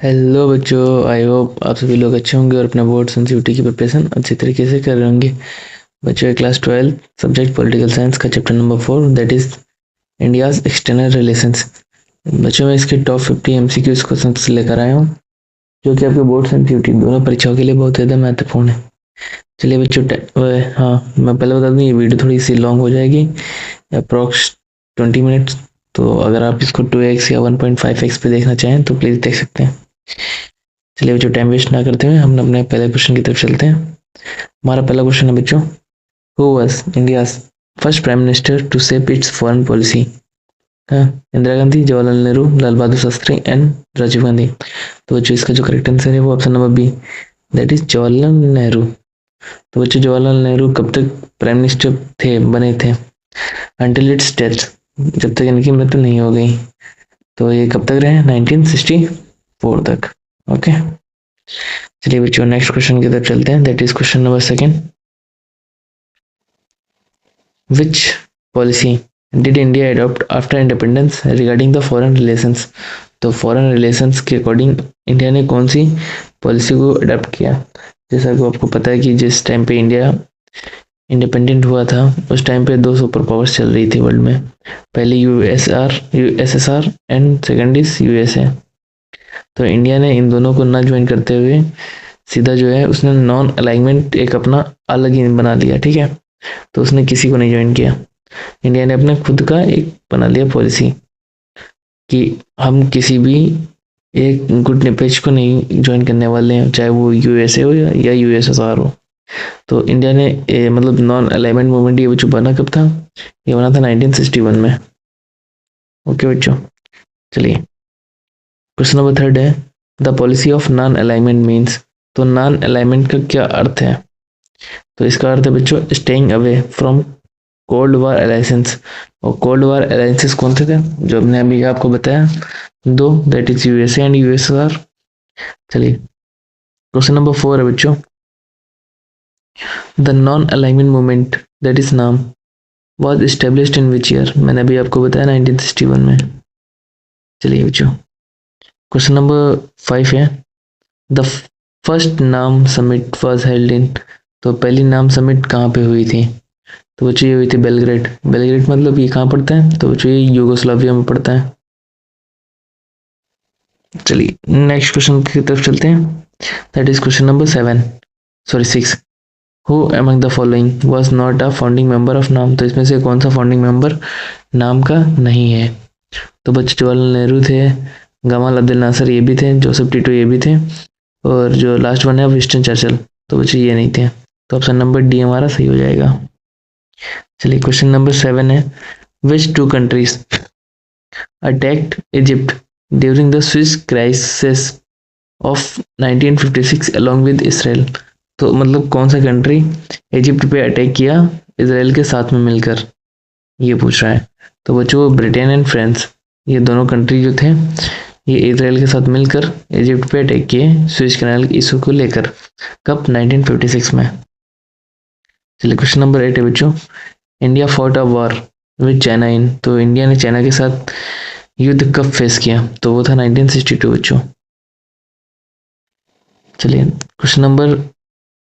Hello बच्चों, I hope आप सभी लोग अच्छे होंगे और अपना बोर्ड सेंसिटिविटी की प्रिपरेशन अच्छी तरीके से कर रहे होंगे। बच्चों, क्लास 12 सब्जेक्ट पॉलिटिकल साइंस का chapter number 4 that is India's external relations. बच्चों, मैं इसके टॉप 50 एमसीक्यूज क्वेश्चन लेकर आया हूँ जो कि आपके बोर्ड सेंसिटिविटी दोनों परीक्षाओं के लिए बहुत ज़्यादा महत्वपूर्ण है। चलिए बच्चों, हाँ, मैं पहले बता दूँ ये वीडियो थोड़ी सी लॉन्ग हो जाएगी, अप्रॉक्स 20 मिनट्स। तो अगर आप इसको 2x या 1.5x पे देखना चाहें तो प्लीज़ देख सकते हैं। चलिए बच्चों, टाइम वेस्ट ना करते हुए हम अपने पहले क्वेश्चन की तरफ चलते हैं। हमारा पहला क्वेश्चन है बच्चों, who was India's first prime minister to shape its foreign policy? हाँ, इंदिरा गांधी, जवाहरलाल नेहरू, लाल बहादुर शास्त्री एंड राजीव गांधी। तो बच्चों, इसका जो करेक्ट आंसर है वो option number B, that is Jawaharlal Nehru. तो बच्चों, जवाहरलाल नेहरू कब तक प्राइम मिनिस्टर थे, बने थे? अंटिल इट्स डेथ, जब तक इनकी मृत्यु नहीं हो गई। तो ये कब तक रहे? 1964 तक। ओके, चलिए बच्चों नेक्स्ट क्वेश्चन की तरफ चलते हैं, that is question number second. Which policy did India adopt after independence regarding the foreign relations? तो फॉरेन रिलेशंस के अकॉर्डिंग इंडिया ने कौन सी पॉलिसी को अडॉप्ट किया? जैसा कि आपको पता है कि जिस टाइम पे इंडिया इंडिपेंडेंट हुआ था उस टाइम पे दो सुपर पावर्स चल रही थी वर्ल्ड में। पहली USSR and second is USA. तो इंडिया ने इन दोनों को ना ज्वाइन करते हुए सीधा जो है उसने नॉन अलाइनमेंट एक अपना अलग ही बना लिया। ठीक है, तो उसने किसी को नहीं ज्वाइन किया। इंडिया ने अपने खुद का एक बना लिया पॉलिसी कि हम किसी भी एक गुट निरपेक्ष को नहीं ज्वाइन करने वाले हैं, चाहे वो यूएसए हो या यूएसएसआर हो। तो इंडिया ने मतलब नॉन अलाइनमेंट मूवमेंट ये जो बना कब था? ये बना था 1961 में। ओके बच्चों, चलिए क्वेश्चन नंबर थर्ड है, the policy of non alignment means. तो नॉन अलाइनमेंट का क्या अर्थ है? तो इसका अर्थ है बच्चों staying away from cold war alliances. और कोल्ड वार अलायंसेस कौन से थे जो हमने अभी आपको बताया? दो, that is USA and USR. चलिए क्वेश्चन नंबर 4 है बच्चों, the non alignment movement that is name was established in which year? मैंने अभी आपको बताया 1961 में। चलिए बच्चों क्वेश्चन नंबर 5 है, द फर्स्ट नाम समिट वाज हेल्ड इन। तो पहली नाम समिट कहाँ पे हुई थी? तो बच्चों ये हुई थी बेलग्रेड। बेलग्रेड मतलब ये कहाँ पड़ता है? तो बच्चों ये यूगोस्लाविया में पड़ता है। चलिए नेक्स्ट क्वेश्चन की तरफ चलते हैं, that is question number 7, sorry 6। Who among the following was not a founding member of नाम? तो इसमें से कौन सा फाउंडिंग मेंबर नाम का नहीं है? तो बच्चे जवाहरलाल नेहरू थे, गमाल अब्दुल नासर ये भी थे, जोसेफ टिटो ये भी थे, और जो लास्ट वन है विंस्टन चर्चिल। तो बच्चे ये नहीं थे। तो ऑप्शन नंबर डी हमारा सही हो जाएगा। चलिए क्वेश्चन नंबर 7 है, which two countries attacked Egypt during the Swiss crisis of 1956 along with Israel? तो मतलब कौन सा कंट्री इजिप्ट पे अटैक किया इसराइल के साथ में मिलकर, ये पूछ रहा है। तो बच्चों ब्रिटेन एंड फ्रांस ये दोनों कंट्री जो थे ये इसराइल के साथ मिलकर इजिप्ट पे अटैक किए स्विस कैनाल इशू को लेकर। कब? 1956 में। चलिए क्वेश्चन नंबर 8 है बच्चों, India fought a war with China in. तो इंडिया ने चाइना के साथ युद्ध कब फेस किया? तो वो था 1962 बच्चों। चलिए क्वेश्चन नंबर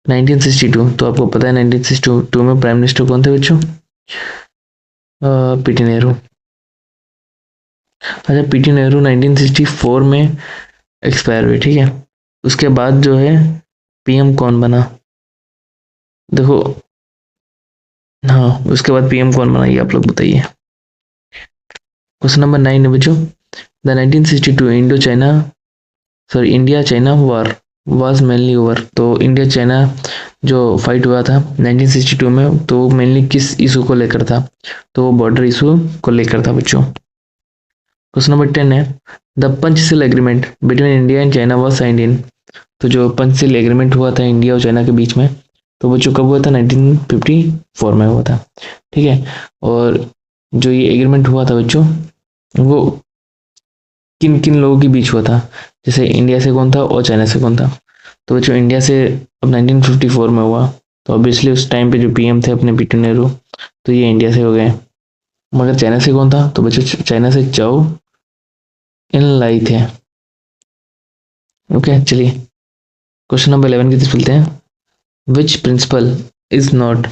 1962, तो आपको पता है 1962 में प्राइम मिनिस्टर कौन थे बच्चों? पीटी नेहरू। अच्छा, पीटी नेहरू 1964 में एक्सपायर हुए। ठीक है, उसके बाद जो है पीएम कौन बना? देखो, हाँ उसके बाद पीएम कौन बना ये आप लोग बताइए। क्वेश्चन नंबर 9 है बच्चों, the 1962 Indo China sorry India China war was mainly over. तो इंडिया चाइना जो फाइट हुआ था 1962 में तो मेनली किस इशू को लेकर था? तो वो बॉर्डर इशू को लेकर था बच्चों। क्वेश्चन नंबर 10 है, the Panchsheel agreement between India and China was signed in. तो जो पंचशील एग्रीमेंट हुआ था इंडिया और चाइना के बीच में, तो बच्चों कब हुआ था? 1954 में हुआ था। ठीक है, और जो ये एग्रीमेंट हुआ था बच्चों वो किन किन लोगों के बीच हुआ था? जैसे इंडिया से कौन था और चाइना से कौन था? तो बच्चों इंडिया से अब 1954 में हुआ, तो ऑब्वियसली उस टाइम पे जो पीएम थे अपने पीटी नेहरू, तो ये इंडिया से हो गए। मगर चाइना से कौन था? तो बच्चों चाइना से चाओ इन लाई थे। ओके चलिए क्वेश्चन नंबर 11 की तरफ चलते हैं। Which principle is not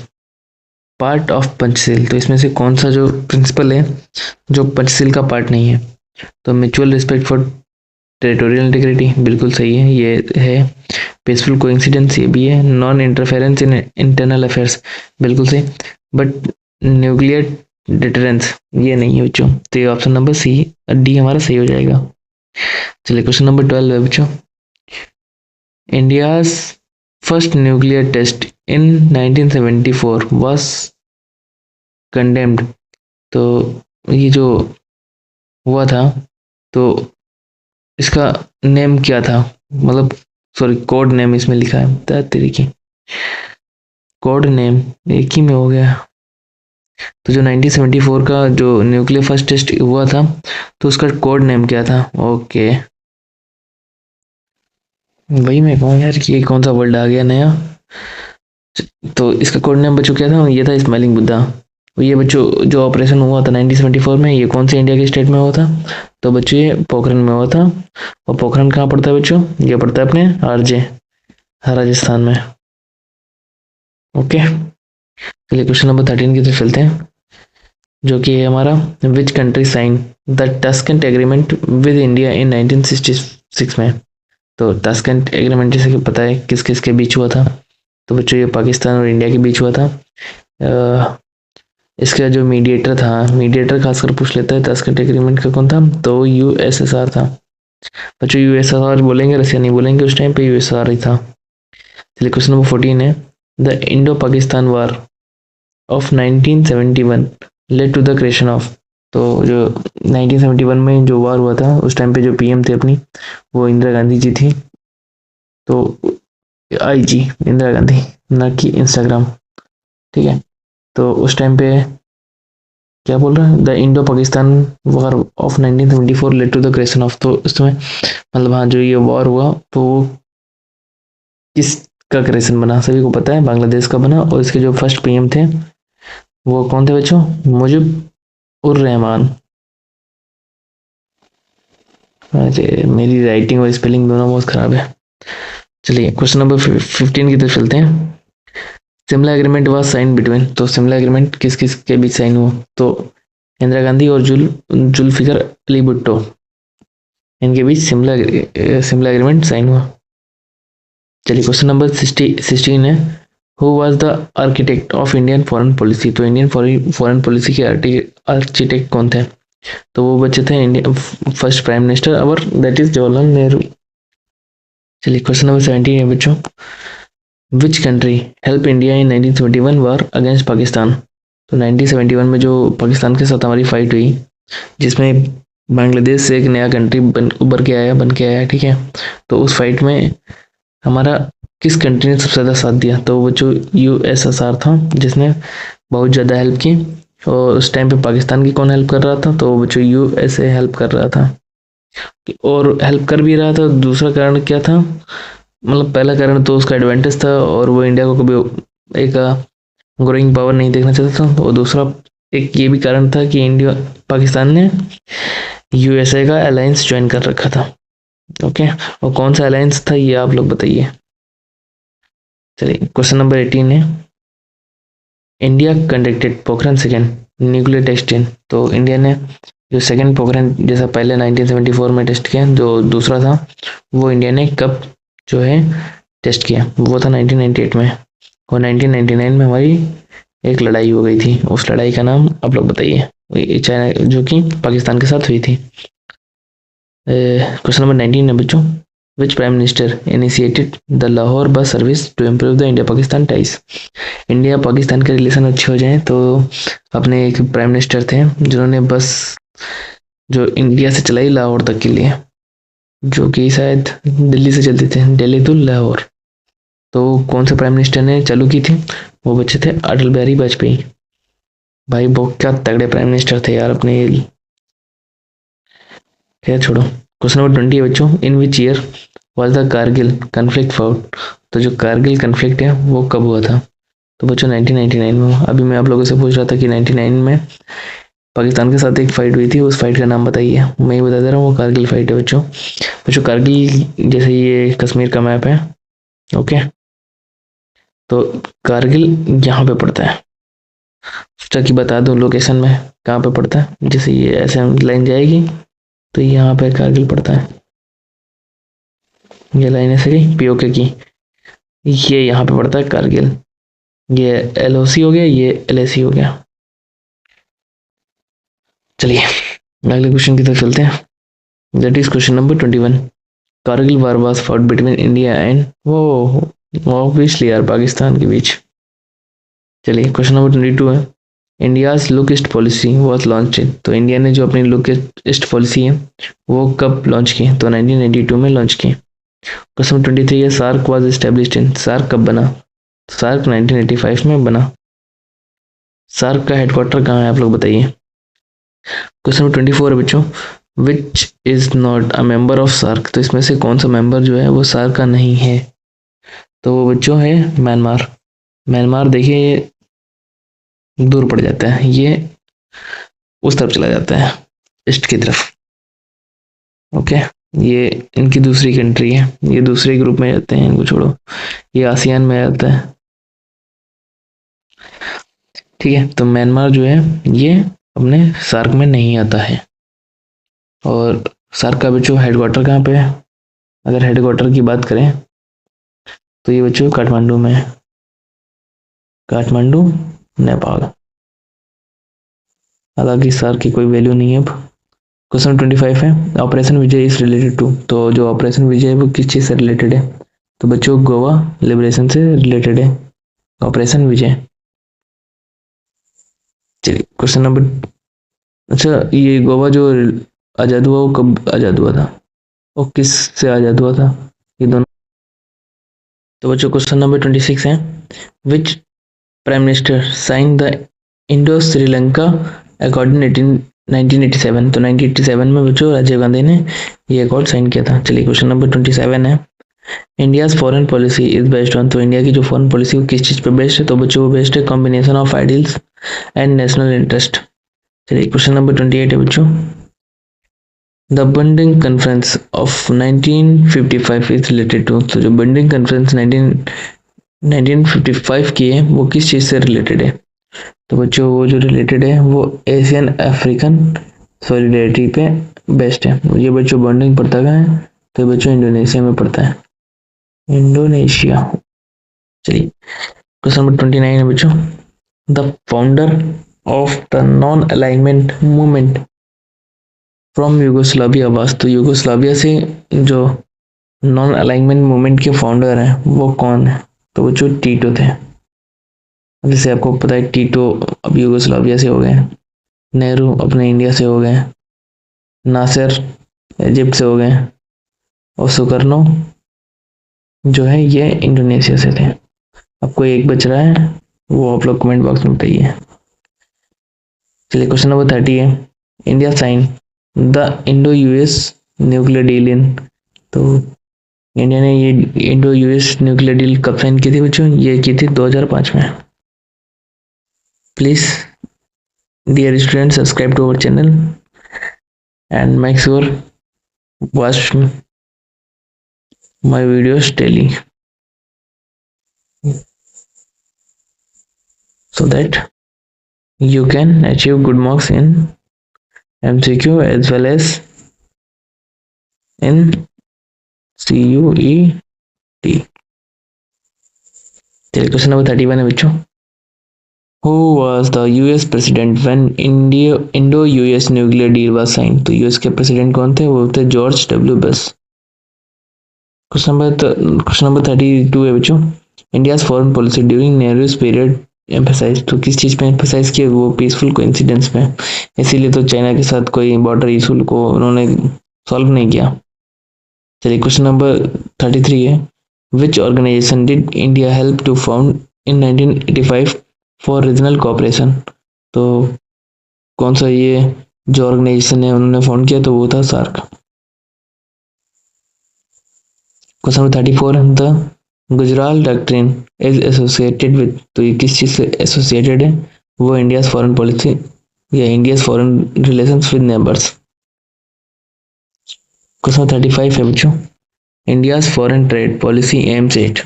part of Panchsheel, तो इसमें से कौन सा जो प्रिंसिपल है जो पंचशील का पार्ट नहीं है? तो mutual respect for territorial integrity बिल्कुल सही है, ये है। पीसफुल कोइंसिडेंस ये भी है। Non interference in internal affairs बिल्कुल सही। बट न्यूक्लियर डिटरेंस ये नहीं है बच्चों, तो ये ऑप्शन नंबर सी डी हमारा सही हो जाएगा। चलिए क्वेश्चन नंबर 12 है बच्चों। India's first nuclear test in 1974 was condemned, तो ये जो हुआ था तो इसका नेम क्या था? मतलब सॉरी कोड नेम इसमें लिखा है तरीके, कोड नेम एक ही में हो गया। तो जो 1974 का जो न्यूक्लियर फर्स्ट टेस्ट हुआ था तो उसका कोड नेम क्या था? ओके वही मैं कहूँ यार कि ये कौन सा वर्ड आ गया नया। तो इसका कोड नेम बच्चों क्या था? ये था स्माइलिंग बुद्धा। ये बच्चों जो ऑपरेशन हुआ था 1974 में, ये कौन से इंडिया के स्टेट में हुआ था? तो बच्चों ये पोखरण में हुआ था। और पोखरण कहाँ पड़ता है बच्चों? ये पड़ता है अपने आरजे राजस्थान में। ओके चलिए क्वेश्चन नंबर 13 की तरफ चलते हैं, जो कि है हमारा which country sign the Tashkent agreement with India in 1966 में। तो टास्केंट एग्रीमेंट जैसे कि पता है किस किस के बीच हुआ था? तो बच्चों ये पाकिस्तान और इंडिया के बीच हुआ था। इसका जो मीडिएटर था, मीडिएटर खासकर पूछ लेता है टास्केंट एग्रीमेंट का कौन था? तो यूएसएसआर था। बच्चों यूएसएसआर बोलेंगे, रसिया नहीं बोलेंगे, उस टाइम पे यूएसएसआर ही था। चलिए क्वेश्चन नंबर 14 है। The Indo Pakistan war of 1971 led to the creation of, तो जो 1971 में जो वार हुआ था उस टाइम पे जो पीएम थे अपनी वो इंदिरा गांधी जी थी। तो आईजी इंदिरा गांधी, ना कि इंस्टाग्राम, ठीक है। तो उस टाइम पे क्या बोल रहा है? The Indo Pakistan war of 1974 led to the creation of, तो इसमें मतलब हाँ जो ये वॉर हुआ तो वो किसका क्रिएशन बना? सभी को पता है बांग्लादेश का बना। और इसके जो फर्स्ट पीएम थे वो कौन थे बच्चों? मुजीब उर रहमान। अरे मेरी राइटिंग और स्पेलिंग दोनों बहुत खराब है। चलिए क्वेश्चन नंबर 15 की तरफ चलते हैं। Shimla agreement was sign between, तो शिमला एग्रीमेंट किस किस के बीच साइन हुआ? तो इंदिरा गांधी और जुल्फिकर अली भुट्टो, इनके बीच शिमला एग्रीमेंट साइन हुआ। चलिए क्वेश्चन नंबर 16 है। Who was the architect of Indian foreign policy, तो इंडियन फॉरेन पॉलिसी के आर्किटेक्ट कौन थे? तो वो बच्चे थे India first prime minister our that is Jawaharlal Nehru. चलिए क्वेश्चन नंबर 17 है बच्चों। Which country help India in 1971 war against Pakistan, तो 1971 में जो पाकिस्तान के साथ हमारी फाइट हुई जिसमें बांग्लादेश से एक नया कंट्री उभर के आया, बन के आया, ठीक है। तो उस फाइट में हमारा किस कंट्री ने सबसे ज़्यादा साथ दिया? तो वो जो यूएसएसआर था जिसने बहुत ज़्यादा हेल्प की। और उस टाइम पे पाकिस्तान की कौन हेल्प कर रहा था? तो वो जो यूएसए हेल्प कर रहा था। और हेल्प कर भी रहा था, दूसरा कारण क्या था? मतलब पहला कारण तो उसका एडवांटेज था और वो इंडिया को कभी एक ग्रोइंग पावर नहीं देखना चाहता था। और दूसरा एक ये भी कारण था कि इंडिया पाकिस्तान ने यूएसए का अलायंस ज्वाइन कर रखा था। ओके और कौन सा अलायंस था ये आप लोग बताइए। चलिए क्वेश्चन नंबर 18 है। India conducted Pokhran second nuclear test in, तो इंडिया ने जो सेकेंड पोखरण जैसा पहले 1974 में टेस्ट किया, जो दूसरा था वो इंडिया ने कब जो है टेस्ट किया? वो था 1998 में। और 1999 में हमारी एक लड़ाई हो गई थी, उस लड़ाई का नाम आप लोग बताइए, चाइना जो कि पाकिस्तान के साथ हुई थी। क्वेश्चन नंबर 19 है बच्चों। Which prime minister initiated the Lahore bus service to improve the India Pakistan ties, India Pakistan के रिलेशन अच्छे हो जाएं तो अपने एक प्राइम मिनिस्टर थे जिन्होंने बस जो इंडिया से चलाई लाहौर तक के लिए, जो कि शायद दिल्ली से चलते थे, दिल्ली टू लाहौर। तो कौन से प्राइम मिनिस्टर ने चालू की थी? वो बच्चे थे अटल बिहारी वाजपेयी। भाई वो क्या तगड़े प्राइम मिनिस्टर थे यार अपने। खैर छोड़ो। क्वेश्चन नंबर 20 है बच्चों। In which year was the Kargil conflict fought, तो जो कारगिल कन्फ्लिक्ट है वो कब हुआ था? तो बच्चों 1999 में हुआ। अभी मैं आप लोगों से पूछ रहा था कि 99 में पाकिस्तान के साथ एक फाइट हुई थी, उस फाइट का नाम बताइए। मैं ही बता दे रहा हूँ, वो कारगिल फाइट है बच्चों। बच्चों कारगिल जैसे ये कश्मीर का मैप है, ओके, तो कारगिल यहाँ पे पड़ता है। सोचा कि बता दूं लोकेशन में कहाँ पे पड़ता है। जैसे ये ऐसे लाइन जाएगी तो यहाँ पे कारगिल पड़ता है। ये लाइन ऐसे गई पीओके की, ये यहाँ पे पड़ता है कारगिल। ये एलओसी हो गया, ये एलएसी हो गया। चलिए अगले क्वेश्चन की तरफ चलते हैं। That is question number 21। Kargil war was fought between India and वो ऑब्वियसली यार पाकिस्तान के बीच। चलिए क्वेश्चन नंबर 22 है। India's look east policy was launched. तो इंडिया ने जो अपनी लुक ईस्ट पॉलिसी है वो कब लॉन्च की? तो 1982 में लॉन्च की। क्वेश्चन नंबर 23 है। SAARC was established in. SAARC कब बना? सार्क 1985 में बना। सार्क का हेडक्वार्टर कहाँ है आप लोग बताइए। क्वेश्चन नंबर 24 है बच्चों। Which is not a member of SAARC. तो इसमें से कौन सा मेंबर जो है वो सार्क का नहीं है? तो वो बच्चों है म्यांमार। म्यांमार देखिए ये दूर पड़ जाता है, ये उस तरफ चला जाता है ईस्ट की तरफ, ओके। ये इनकी दूसरी कंट्री है, ये दूसरे ग्रुप में जाते हैं, इनको छोड़ो, ये आसियान में आता है, ठीक है। तो म्यांमार जो है ये अपने सार्क में नहीं आता है। और सार्क का बच्चों हेडक्वार्टर कहाँ पे है? अगर हेडक्वार्टर की बात करें तो ये बच्चों काठमांडू में है, काठमांडू नेपाल। हालांकि सार्क की कोई वैल्यू नहीं है अब। क्वेश्चन 25 है। Operation Vijay is related to. तो जो ऑपरेशन विजय है वो किस चीज से रिलेटेड है? तो बच्चों गोवा लिबरेशन से रिलेटेड है ऑपरेशन विजय। चलिए क्वेश्चन नंबर, अच्छा ये गोवा जो आजाद हुआ वो कब आजाद हुआ था और किस से आजाद हुआ था? ये दोनों। तो बच्चों क्वेश्चन नंबर 26 है। Which prime minister sign the Indo Sri Lanka accord 1987। तो 1987 में बच्चों राजीव गांधी ने ये अकॉर्ड साइन किया था। चलिए क्वेश्चन नंबर 27 है। India's foreign policy is based on. तो इंडिया की जो फॉरेन पॉलिसी वो किस चीज पे बेस्ड है? तो बच्चों वो बेस्ड है combination of ideals and national interest. चलिए क्वेश्चन नंबर 28 है बच्चों। The Bandung conference of 1955 is related to. तो जो बंडिंग कॉन्फ्रेंस 1955 की है वो किस चीज से रिलेटेड है? तो बच्चों वो जो रिलेटेड है वो एशियन अफ्रीकन सॉलिडेरिटी पे बेस्ड है। ये बच्चों बॉन्डिंग पड़ता कहाँ है? तो बच्चों इंडोनेशिया में पड़ता है, इंडोनेशिया। चलिए क्वेश्चन नंबर 29 है बच्चों। The founder of the non alignment movement from Yugoslavia was. तो यूगोस्लाविया से जो नॉन अलाइनमेंट मूवमेंट के फाउंडर हैं वो कौन है? तो बच्चों टीटो थे। जैसे आपको पता है टीटो अब यूगोस्लाविया से हो गए, नेहरू अपने इंडिया से हो गए, नासिर इजिप्ट से हो गए, और सुकर्नो जो है ये इंडोनेशिया से थे। अब कोई एक बच रहा है वो आप लोग कमेंट बॉक्स में बताइए। चलिए क्वेश्चन नंबर 30 है। India sign the Indo US nuclear deal in. तो इंडिया ने ये इंडो यूएस न्यूक्लियर डील कब साइन की थी बच्चों? ये की थी 2005 में। Please dear student subscribe to our channel and make sure watch my videos daily so that you can achieve good marks in MCQ as well as in CUET। चलिए question number 31 है बच्चों। Who was the US president when Indo US nuclear deal was signed। तो US के president कौन थे? वो थे George W Bush. Question number 32 है बच्चों। India's foreign policy during Nehru's period emphasise. तो किस चीज पे एम्फेसाइज किया? वो पीसफुल कोइंसिडेंस पे। इसीलिए तो चाइना के साथ कोई बॉर्डर इशू को उन्होंने सॉल्व नहीं किया। चलिए क्वेश्चन नंबर 33 है। Which organisation did India help to found in 1985 for regional cooperation. तो कौन सा ये जो ऑर्गेनाइजेशन है उन्होंने फाउंड किया? तो वो था सार्क। क्वेश्चन नंबर 34 है। The Gujral doctrine is associated with. तो ये किस चीज से एसोसिएटेड है? वो इंडिया फॉरेन पॉलिसी या India's foreign relations with neighbours. Question 35 है बच्चों, India's foreign trade policy aims at.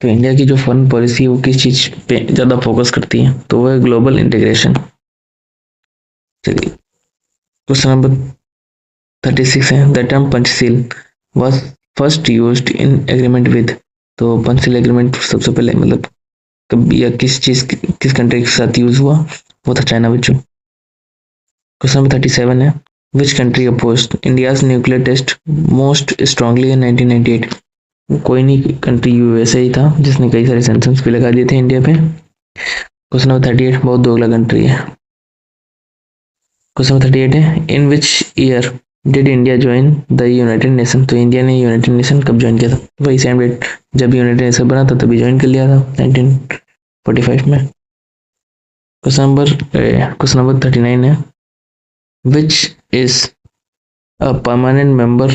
तो इंडिया की जो फॉरेन पॉलिसी है वो किस चीज पे ज्यादा फोकस करती है, तो वो है ग्लोबल इंटीग्रेशन। चलिए क्वेश्चन नंबर 36 है, the term Panchsheel was first used in agreement with. तो पंचशील एग्रीमेंट सबसे पहले मतलब कब या किस चीज किस कंट्री के साथ यूज हुआ, वो था चाइना बच्चों। क्वेश्चन नंबर 37 है, which country opposed India's nuclear test most strongly in 1998। कोई नहीं, कंट्री यूएसए ही था जिसने कई सारे सैंक्शंस भी लगा दिए थे इंडिया पे। क्वेश्चन नंबर 38 बहुत दोगला कंट्री है। क्वेश्चन नंबर 38 है, in which year did India join the United Nation. तो इंडिया ने यूनाइटेड नेशन कब ज्वाइन किया था, वही सेम डेट जब यूनाइटेड नेशन बना था तभी ज्वाइन कर लिया था 1945 में। क्वेश्चन नंबर 39 है, which is a permanent member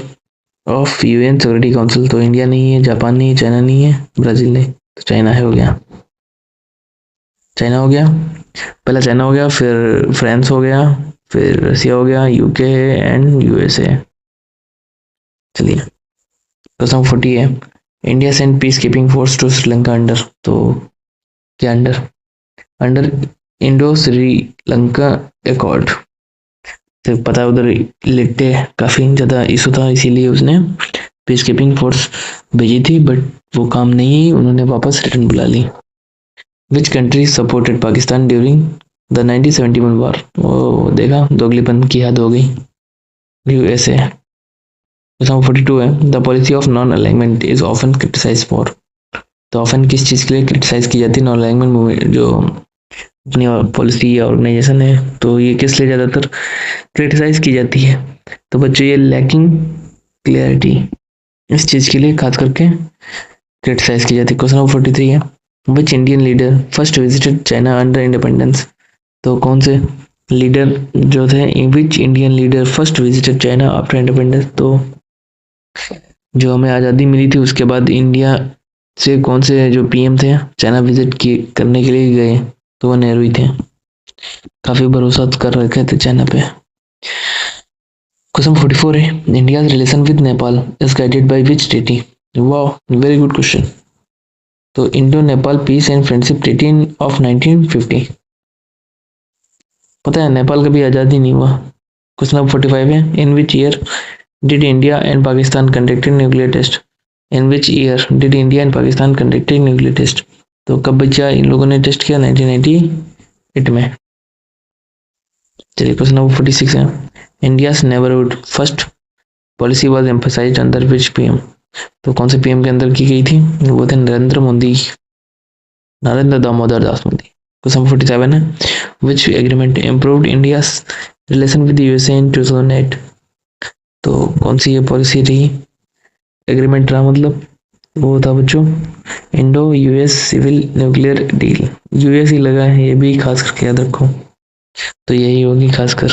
of UN security council. तो इंडिया नहीं है, जापान नहीं है, चाइना नहीं है, ब्राजील नहीं, तो चाइना है, हो गया चाइना हो गया, पहला चाइना हो गया, फिर फ्रांस हो गया, फिर रशिया हो गया, यूके एंड यूएसए। चलिए क्वेश्चन 40 है, India send peace keeping force to Sri Lanka under. तो क्या under, under Indo Sri Lanka accord. तो पता है उधर लिट्टे काफी ज्यादा इशू था, इसीलिए उसने पीस कीपिंग फोर्स भेजी थी, बट वो काम नहीं आई, उन्होंने वापस रिटर्न बुला ली। Which country supported Pakistan during the 1971 war. वो देखा दोगलीपन की हद हो गई, यूएसए। क्वेश्चन 42 है, the policy of non alignment is often criticise for. तो ऑफन किस चीज के लिए क्रिटिसाइज की जाती है नॉन अलाइनमेंट मूवमेंट, जो अपनी पॉलिसी या ऑर्गेनाइजेशन है, तो ये किस लिए ज्यादातर क्रिटिसाइज की जाती है। तो बच्चों ये लैकिंग क्लियरिटी, इस चीज के लिए खास करके क्रिटिसाइज की जाती है। क्वेश्चन नंबर 43 है, which Indian leader first visited China under independence. तो कौन से लीडर जो थे, which Indian leader first visited China after independence. तो जो हमें आज़ादी मिली थी उसके बाद इंडिया से कौन से जो पीएम थे चाइना विजिट किए करने के लिए गए, तो वो नेहरू ही थे, काफी भरोसा कर रखे थे चाइना पे। क्वेश्चन 44 है, India's relation with Nepal is guided by which treaty. वाह, वेरी गुड क्वेश्चन। तो Indo Nepal peace and friendship treaty of 1950। पता है नेपाल कभी आज़ादी नहीं हुआ। क्वेश्चन नंबर 45 है, in which year did India and Pakistan conducted nuclear test. In which year did India and Pakistan conducted nuclear test. तो कब बच्चा इन लोगों ने टेस्ट किया, 1998 में। चलिए क्वेश्चन नंबर 46 है, India's neighbourhood first policy was emphasised under which PM. तो कौन से पीएम के अंदर की गई थी, वो थे नरेंद्र मोदी, नरेंद्र दामोदर दास मोदी। क्वेश्चन 47 है, which agreement improved India's relation with USA in 2008। तो कौन सी ये पॉलिसी रही, एग्रीमेंट रहा, मतलब वो था बच्चों Indo US civil nuclear deal. US ही लगा है, ये भी खास करके याद रखो, तो यही होगी खासकर।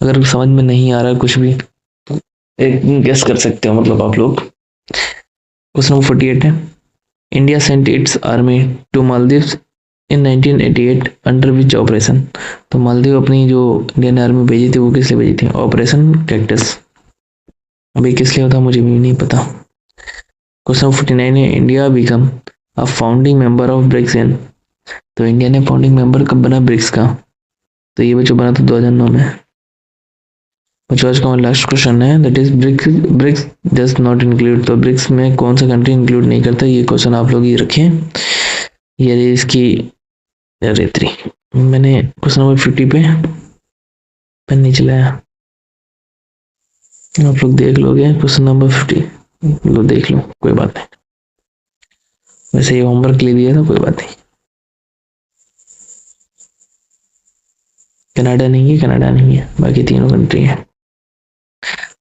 अगर समझ में नहीं आ रहा कुछ भी तो एक गेस कर सकते हो, मतलब आप लोग। क्वेश्चन नंबर 48 है, India sent its army to Maldives in 1988 under which operation. तो मालदीव अपनी जो इंडियन आर्मी भेजी थी वो किस लिए भेजी थी, ऑपरेशन कैक्टस। अभी किस लिए होता मुझे भी नहीं पता। क्वेश्चन 49 है, India become a founding member of BRICS इन। तो इंडिया ने फाउंडिंग मेंबर कब बना ब्रिक्स का, तो ये बच्चों बना था 2009 में। बच्चों आज का लास्ट क्वेश्चन है, that is BRICS does not include. तो ब्रिक्स में कौन सा कंट्री इंक्लूड नहीं करता, ये क्वेश्चन आप लोग ये रखें। ये इसकी रेतरी मैंने क्वेश्चन नंबर 50 पे पेन नहीं चलाया, आप लोग देख लोगे क्वेश्चन नंबर 50, लो देख लो, कोई बात नहीं, वैसे ये होमवर्क ले लिया था, कोई बात नहीं। कनाडा नहीं है, कनाडा नहीं है, बाकी तीनों कंट्री है।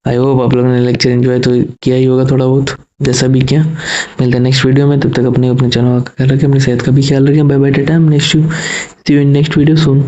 आई होप आप लोगों ने लेक्चर एंजॉय तो किया ही होगा थोड़ा बहुत, जैसा भी किया। मिलते हैं नेक्स्ट वीडियो में, तब तक अपने चैनल का ख्याल रखें, अपनी सेहत का भी ख्याल रखें। Bye bye, tata, next see you in next video soon.